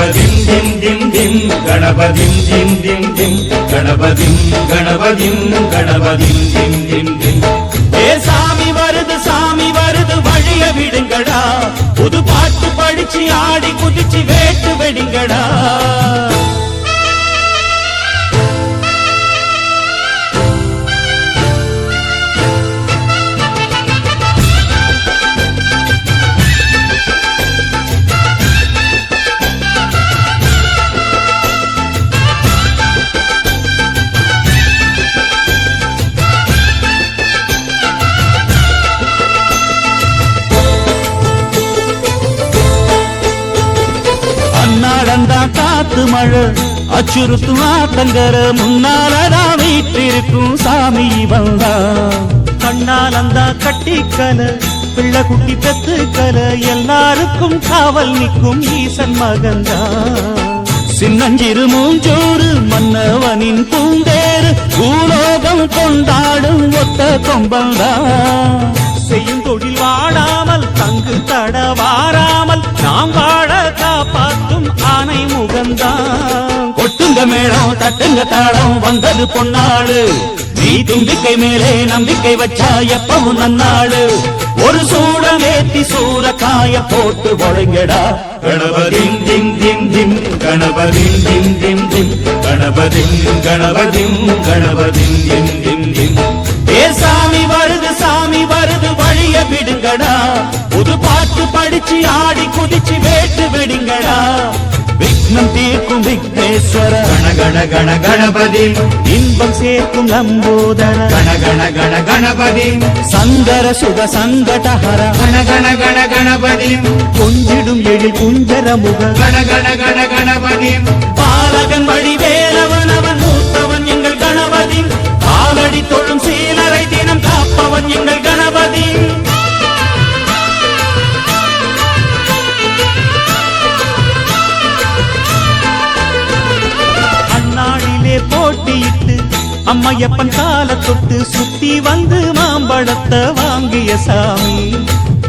गणपतिं दिं दिं दिं गणपतिं दिं दिं दिं गणपतिं गणपतिं गणपतिं दिं दिं दिं ஏ சாமி வருது வழிய விடுங்கடா புது பாட்டு படிச்சு ஆடி குதிச்சு வேட்டு வெடிங்கடா காத்து மழை அச்சுறுத்தும் ஆத்தங்கர முன்னாலடா வீட்டிருக்கும் சாமி வந்தா கண்ணாலந்தா கட்டிக்கல பிள்ளை குட்டி பெத்துக்கல எல்லாருக்கும் காவல் நிற்கும் ஈசன் மகந்தா சின்னஞ்சிறு மூஞ்சோறு மன்னவனின் பூந்தேறு பூலோகம் கொண்டாடும் ஒத்த கொம்பந்தா செய்யும் தொழில் வாடாமல் தங்கு தட வாராமல் நாம் வாழ காப்பாற்றும் ஆனை முகந்தான் கொட்டுங்க மேளம் தட்டுங்க தாளம் வந்தது பொன்னாடு நீ தும்பிக்கை மேலே நம்பிக்கை வச்சா எப்பவும் நன்னாடு ஒரு சூடம் ஏத்தி சூறக்காய போட்டு ஒழுங்கடா கணபதிம் திம் திம் திம் கணபதிம் திம் திம் திம் கணபதிம் கணபதிம் கணபதிம் திம் திம் திம் ஏ சாமி வருது வழிய விடுங்கடா புது பாட்டு படிச்சு ஆடி குதிச்சு வேட்டு வெடிங்கடா விக்னம் தீர்க்கும் விக்னேஸ்வர கண கண கண கணபதி இன்பம் சேர்க்கும் லம்போதர கண கண கண கணபதி சங்கர சுக சங்கடஹர கண கண கண கணபதி கொஞ்சிடும் எழில் குஞ்சர முக கண கண கண கணபதி பாலகன் வழி வேலவன் அவன் மூத்தவன் எங்கள் கணபதி காலடி தொழும் சீலரை தினம் காப்பவன் எங்கள் கணபதி அந்நாளிலே போட்டியிட்டு அம்மையப்பன் கால தொட்டு சுத்தி வந்து மாம்பழத்தை வாங்கிய சாமி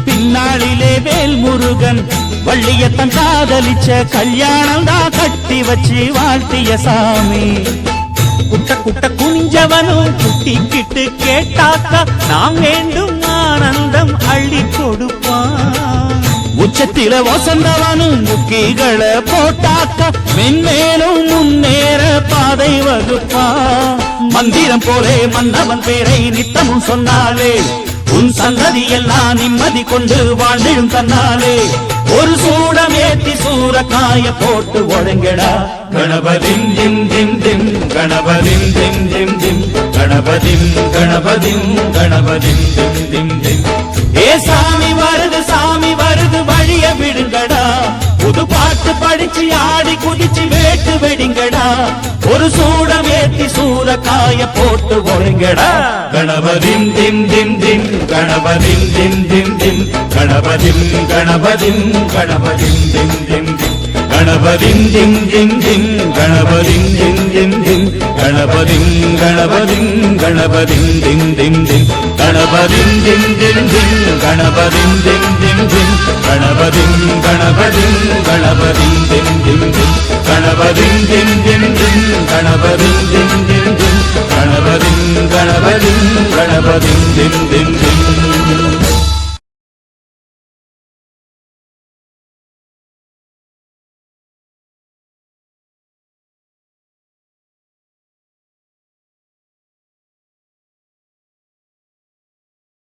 பின்னாளிலே வேல் முருகன் வள்ளியத்தன் காதலிச்ச கல்யாணம் தான் கட்டி வச்சு வாழ்த்திய சாமி குட்ட குட்ட குஞ்சவனும் குட்டிக்கிட்டு கேட்டாக்கா நாம் வேண்டும் ஆனந்தம் அள்ளி கொடுப்பான் உச்சத்தில வசந்தவனும் முக்கிகளை போட்டாக்கா மென்மேலும் முன்னேற பாதை வகுப்பான் மந்திரம் போலே மன்னவன் பேரை நித்தமும் சொன்னாலே உன் சந்ததி எல்லாம் நிம்மதி கொண்டு வாழ்ந்திடும் தன்னாலே ஒரு சூடம் ஏத்தி சூறக்காய போட்டு ஒழுங்கடா கணபதிம் திம் திம் திம் கணபதிம் திம் திம் திம் கணபதிம் கணபதிம் கணபதிம் திம் திம் திம் ஏ சாமி வருது வழிய விடுங்கடா புது பாட்டு படிச்சு ஆடி குதிச்சு வேட்டு வெடிங்கடா ஒரு சூடம் ஏத்தி சூறக்காய போட்டு ஒழுங்கடா கணபதிம் திம் திம் திம் கணபதிம் திம் திம் திம் கணபதிம் கணபதிம் கணபதிம் திம் திம் திம் கணபதிம் திம் திம் திம் கணபதிம் திம் திம் திம் கணபதிம் கணபதிம் கணபதிம் திம் திம் திம் கணபதிம் திம் திம் திம் கணபதிம் திம் திம் திம் கணபதிம் கணபதிம் கணபதிம் திம் திம் திம் கணபதிம் திம் திம் திம் கணபதிம் திம் திம் திம் கணபதிம் கணபதிம் கணபதிம் திம் திம் திம்